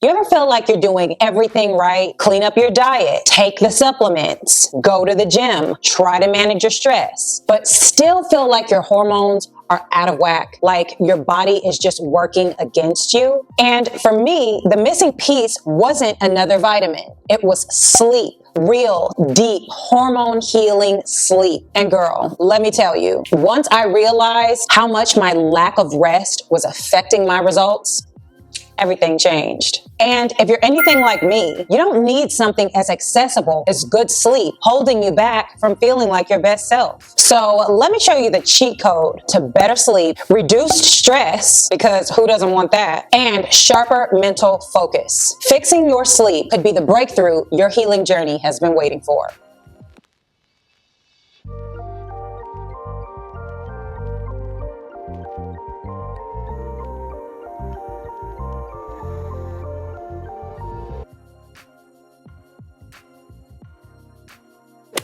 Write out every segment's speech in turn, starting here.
You ever feel like you're doing everything right? Clean up your diet, take the supplements, go to the gym, try to manage your stress, but still feel like your hormones are out of whack, like your body is just working against you. And for me, the missing piece wasn't another vitamin. It was sleep. Real, deep, hormone healing sleep. And girl, let me tell you, once I realized how much my lack of rest was affecting my results, everything changed. And if you're anything like me, you don't need something as accessible as good sleep holding you back from feeling like your best self. So let me show you the cheat code to better sleep, reduced stress, because who doesn't want that, and sharper mental focus. Fixing your sleep could be the breakthrough your healing journey has been waiting for.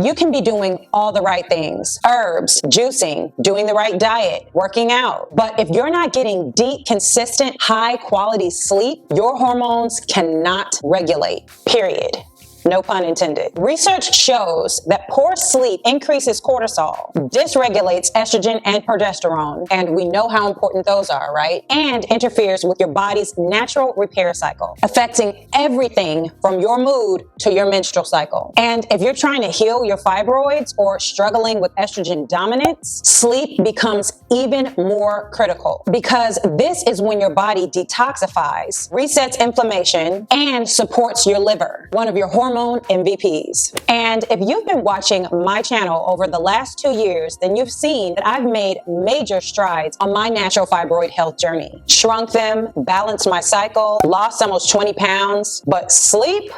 You can be doing all the right things, herbs, juicing, doing the right diet, working out. But if you're not getting deep, consistent, high quality sleep, your hormones cannot regulate, period. No pun intended. Research shows that poor sleep increases cortisol, dysregulates estrogen and progesterone, and we know how important those are, right? And interferes with your body's natural repair cycle, affecting everything from your mood to your menstrual cycle. And if you're trying to heal your fibroids or struggling with estrogen dominance, sleep becomes even more critical because this is when your body detoxifies, resets inflammation, and supports your liver, one of your hormone MVPs. And if you've been watching my channel over the last 2 years, then you've seen that I've made major strides on my natural fibroid health journey. Shrunk them, balanced my cycle, lost almost 20 pounds. But sleep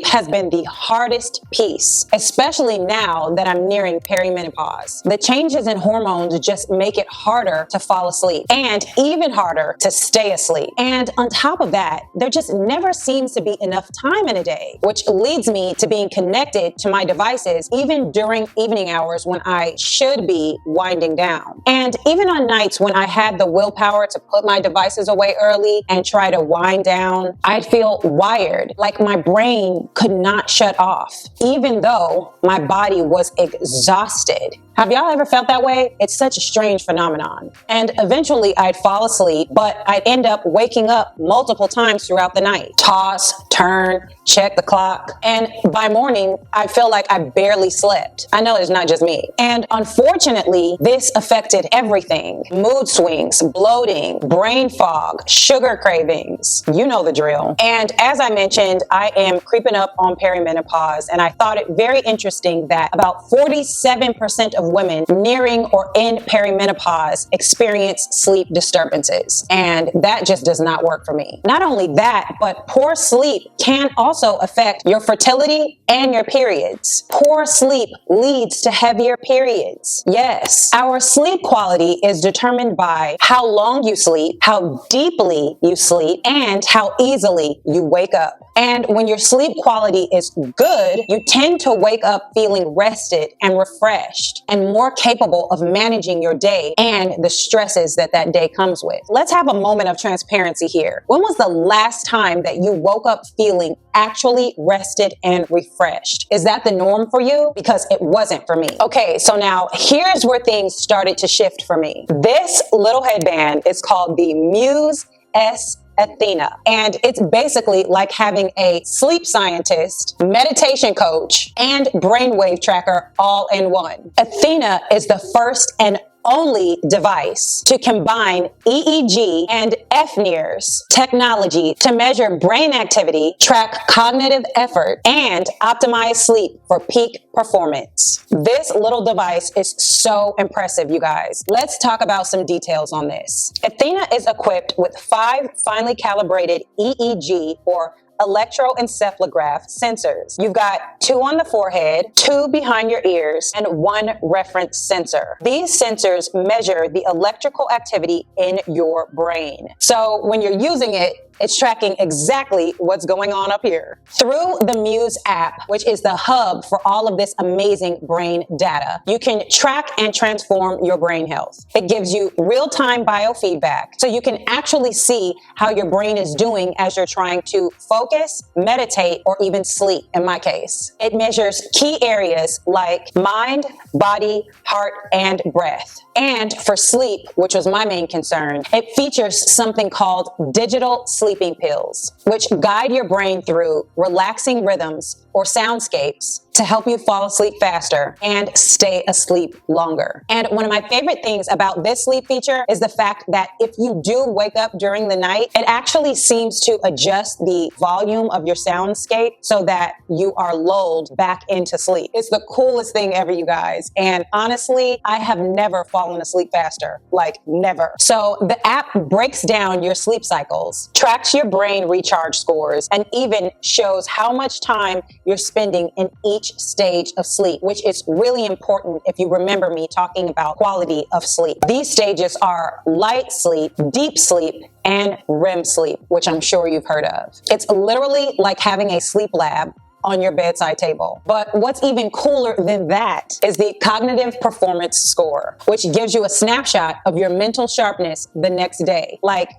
has been the hardest piece, especially now that I'm nearing perimenopause. The changes in hormones just make it harder to fall asleep and even harder to stay asleep. And on top of that, there just never seems to be enough time in a day, which leads me to being connected to my devices even during evening hours when I should be winding down. And even on nights when I had the willpower to put my devices away early and try to wind down, I'd feel wired, like my brain could not shut off, even though my body was exhausted. Have y'all ever felt that way? It's such a strange phenomenon. And eventually I'd fall asleep, but I'd end up waking up multiple times throughout the night. Toss, turn, check the clock. And by morning, I feel like I barely slept. I know it's not just me. And unfortunately, this affected everything. Mood swings, bloating, brain fog, sugar cravings. You know the drill. And as I mentioned, I am creeping up on perimenopause, and I thought it very interesting that about 47% of women nearing or in perimenopause experience sleep disturbances. And that just does not work for me. Not only that, but poor sleep can also affect your fertility and your periods. Poor sleep leads to heavier periods. Yes, our sleep quality is determined by how long you sleep, how deeply you sleep, and how easily you wake up. And when your sleep quality is good, you tend to wake up feeling rested and refreshed and more capable of managing your day and the stresses that that day comes with. Let's have a moment of transparency here. When was the last time that you woke up feeling actually rested and refreshed? Is that the norm for you? Because it wasn't for me. Okay, so now here's where things started to shift for me. This little headband is called the Muse S Athena. And it's basically like having a sleep scientist, meditation coach, and brainwave tracker all in one. Athena is the first and only device to combine EEG and FNIRS technology to measure brain activity, track cognitive effort, and optimize sleep for peak performance. This little device is so impressive, you guys. Let's talk about some details on this. Athena is equipped with 5 finely calibrated EEG or electroencephalograph sensors. You've got 2 on the forehead, 2 behind your ears, and 1 reference sensor. These sensors measure the electrical activity in your brain. So when you're using it, it's tracking exactly what's going on up here. Through the Muse app, which is the hub for all of this amazing brain data, you can track and transform your brain health. It gives you real-time biofeedback, so you can actually see how your brain is doing as you're trying to focus, meditate, or even sleep, in my case. It measures key areas like mind, body, heart, and breath. And for sleep, which was my main concern, it features something called digital sleeping pills, which guide your brain through relaxing rhythms or soundscapes to help you fall asleep faster and stay asleep longer. And one of my favorite things about this sleep feature is the fact that if you do wake up during the night, it actually seems to adjust the volume of your soundscape so that you are lulled back into sleep. It's the coolest thing ever, you guys. And honestly, I have never fallen asleep faster, like never. So the app breaks down your sleep cycles, tracks your brain recharge scores, and even shows how much time you're spending in each stage of sleep, which is really important if you remember me talking about quality of sleep. These stages are light sleep, deep sleep, and REM sleep, which I'm sure you've heard of. It's literally like having a sleep lab on your bedside table. But what's even cooler than that is the cognitive performance score, which gives you a snapshot of your mental sharpness the next day. Like,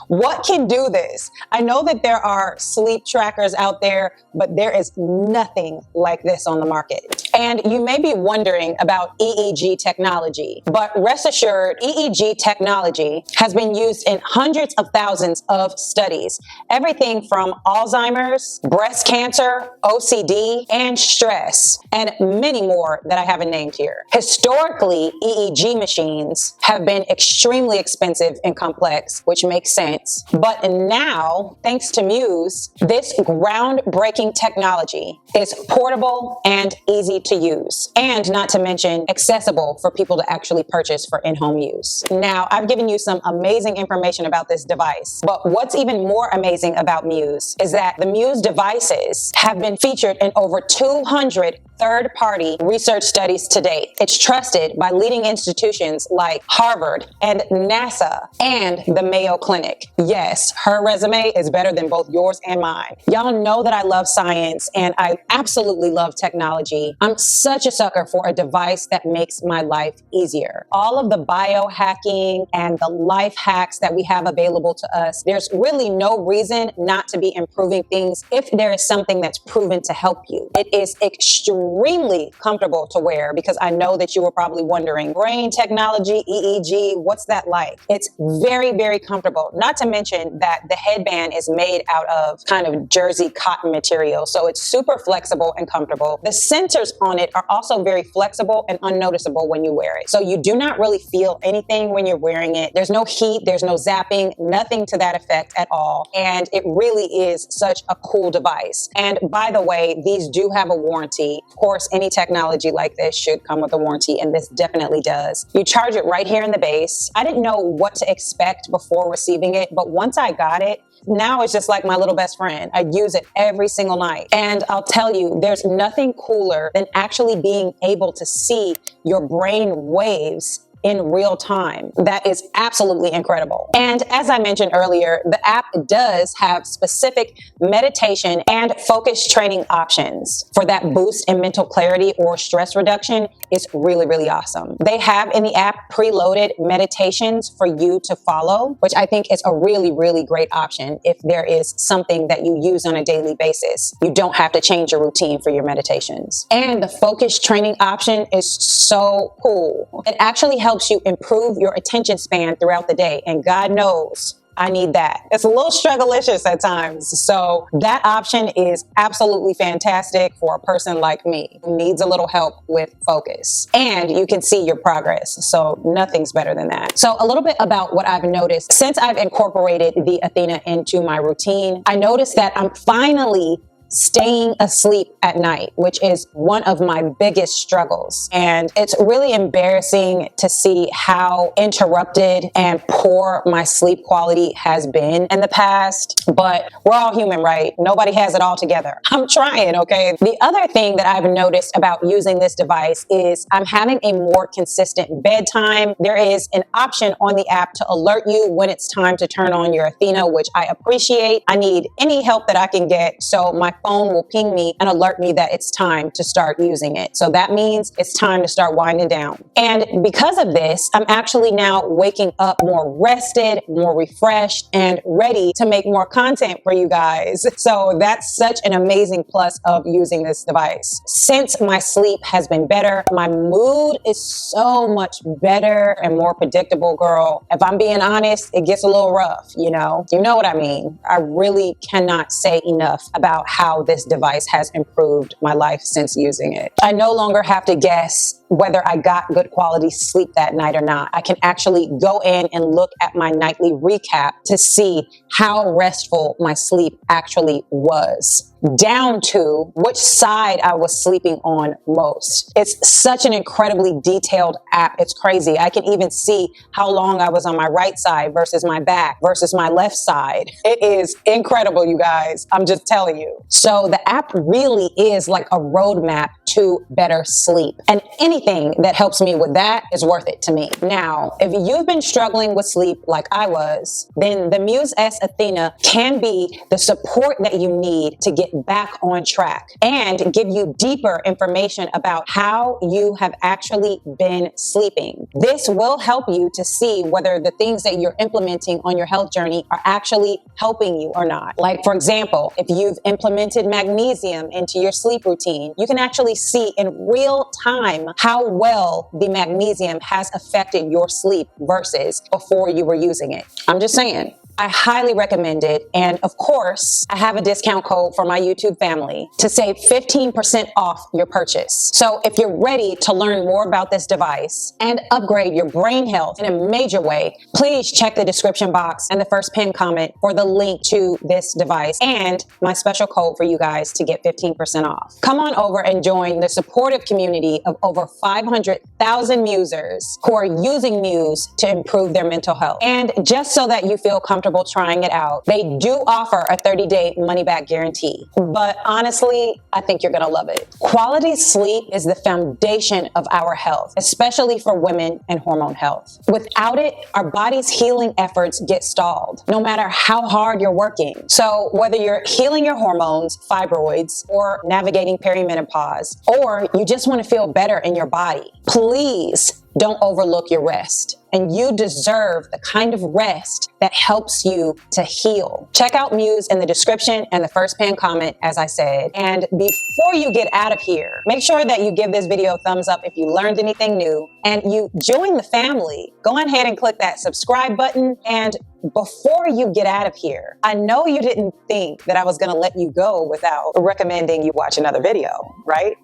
what can do this? I know that there are sleep trackers out there, but there is nothing like this on the market. And you may be wondering about EEG technology, but rest assured, EEG technology has been used in hundreds of thousands of studies, everything from Alzheimer's, breast cancer, OCD, and stress, and many more that I haven't named here. Historically, EEG machines have been extremely expensive and complex, which makes sense. But now, thanks to Muse, this groundbreaking technology is portable and easy to use, and not to mention accessible for people to actually purchase for in-home use. Now, I've given you some amazing information about this device, but what's even more amazing about Muse is that the Muse devices have been featured in over 200 third-party research studies to date. It's trusted by leading institutions like Harvard and NASA and the Mayo Clinic. Yes, her resume is better than both yours and mine. Y'all know that I love science and I absolutely love technology. I'm such a sucker for a device that makes my life easier. All of the biohacking and the life hacks that we have available to us, there's really no reason not to be improving things if there is something that's proven to help you. It is extremely comfortable to wear because I know that you were probably wondering, brain technology, EEG, what's that like? It's very, very comfortable. Not to mention that the headband is made out of kind of jersey cotton material, so it's super flexible and comfortable. The sensors on it are also very flexible and unnoticeable when you wear it. So you do not really feel anything when you're wearing it. There's no heat, there's no zapping, nothing to that effect at all. And it really is such a cool device. And by the way, these do have a warranty. Of course, any technology like this should come with a warranty, and this definitely does. You charge it right here in the base. I didn't know what to expect before receiving it, but once I got it, now it's just like my little best friend. I use it every single night. And I'll tell you, there's nothing cooler than actually being able to see your brain waves in real time. That is absolutely incredible. And as I mentioned earlier, the app does have specific meditation and focus training options for that boost in mental clarity or stress reduction. Is really, really awesome. They have in the app preloaded meditations for you to follow, which I think is a really, really great option if there is something that you use on a daily basis. You don't have to change your routine for your meditations. And the focus training option is so cool. It actually helps you improve your attention span throughout the day. And God knows I need that. It's a little strugglicious at times. So that option is absolutely fantastic for a person like me who needs a little help with focus. And you can see your progress. So nothing's better than that. So a little bit about what I've noticed since I've incorporated the Athena into my routine. I noticed that I'm finally staying asleep at night, which is one of my biggest struggles. And it's really embarrassing to see how interrupted and poor my sleep quality has been in the past, but we're all human, right? Nobody has it all together. I'm trying, okay? The other thing that I've noticed about using this device is I'm having a more consistent bedtime. There is an option on the app to alert you when it's time to turn on your Athena, which I appreciate. I need any help that I can get, so my phone will ping me and alert me that it's time to start using it. So that means it's time to start winding down. And because of this, I'm actually now waking up more rested, more refreshed, and ready to make more content for you guys. So that's such an amazing plus of using this device. Since my sleep has been better, my mood is so much better and more predictable, girl. If I'm being honest, it gets a little rough, you know? You know what I mean? I really cannot say enough about how this device has improved my life since using it. I no longer have to guess whether I got good quality sleep that night or not. I can actually go in and look at my nightly recap to see how restful my sleep actually was, down to which side I was sleeping on most. It's such an incredibly detailed app. It's crazy. I can even see how long I was on my right side versus my back versus my left side. It is incredible, you guys. I'm just telling you. So the app really is like a roadmap to better sleep. And anything that helps me with that is worth it to me. Now, if you've been struggling with sleep like I was, then the Muse S Athena can be the support that you need to get back on track and give you deeper information about how you have actually been sleeping. This will help you to see whether the things that you're implementing on your health journey are actually helping you or not. Like, for example, if you've implemented magnesium into your sleep routine, you can actually see in real time how well the magnesium has affected your sleep versus before you were using it. I'm just saying. I highly recommend it. And of course, I have a discount code for my YouTube family to save 15% off your purchase. So if you're ready to learn more about this device and upgrade your brain health in a major way, please check the description box and the first pinned comment for the link to this device and my special code for you guys to get 15% off. Come on over and join the supportive community of over 500,000 Musers who are using Muse to improve their mental health. And just so that you feel comfortable trying it out, they do offer a 30-day money-back guarantee. But honestly, I think you're gonna love it. Quality sleep is the foundation of our health, especially for women and hormone health. Without it, our body's healing efforts get stalled, no matter how hard you're working. So whether you're healing your hormones, fibroids, or navigating perimenopause, or you just want to feel better in your body, please don't overlook your rest. And you deserve the kind of rest that helps you to heal. Check out Muse in the description and the first pinned comment, as I said. And before you get out of here, make sure that you give this video a thumbs up if you learned anything new and you join the family. Go ahead and click that subscribe button. And before you get out of here, I know you didn't think that I was going to let you go without recommending you watch another video, right?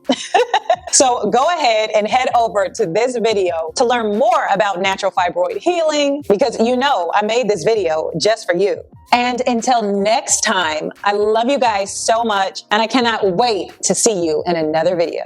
So go ahead and head over to this video to learn more about natural fibroid healing, because you know I made this video just for you. And until next time, I love you guys so much, and I cannot wait to see you in another video.